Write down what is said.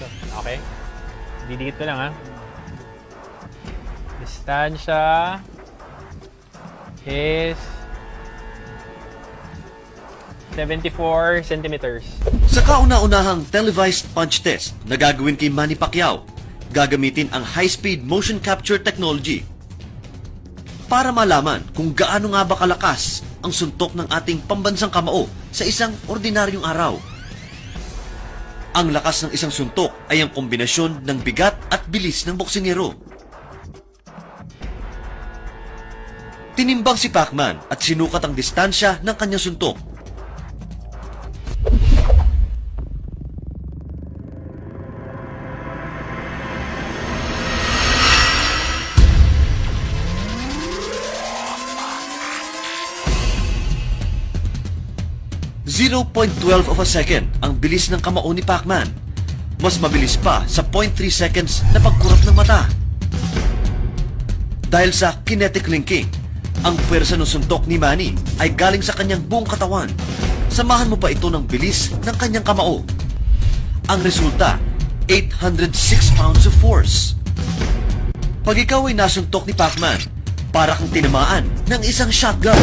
Ito. Okay. Didikit ko lang ha. Distansya is 74 centimeters. Sa kauna-unahang televised punch test na gagawin kay Manny Pacquiao, gagamitin ang high-speed motion capture technology para malaman kung gaano nga ba kalakas ang suntok ng ating pambansang kamao sa isang ordinaryong araw. Ang lakas ng isang suntok ay ang kombinasyon ng bigat at bilis ng boksingero. Tinimbang si Pacman at sinukat ang distansya ng kanyang suntok. .12 of a second ang bilis ng kamao ni Pacman. Mas mabilis pa sa 0.3 seconds na pagkurap ng mata. Dahil sa kinetic linking, ang pwersa ng suntok ni Manny ay galing sa kanyang buong katawan. Samahan mo pa ito ng bilis ng kanyang kamao. Ang resulta, 806 pounds of force. Pag ikaw ay nasuntok ni Pacman, para kang tinamaan ng isang shotgun.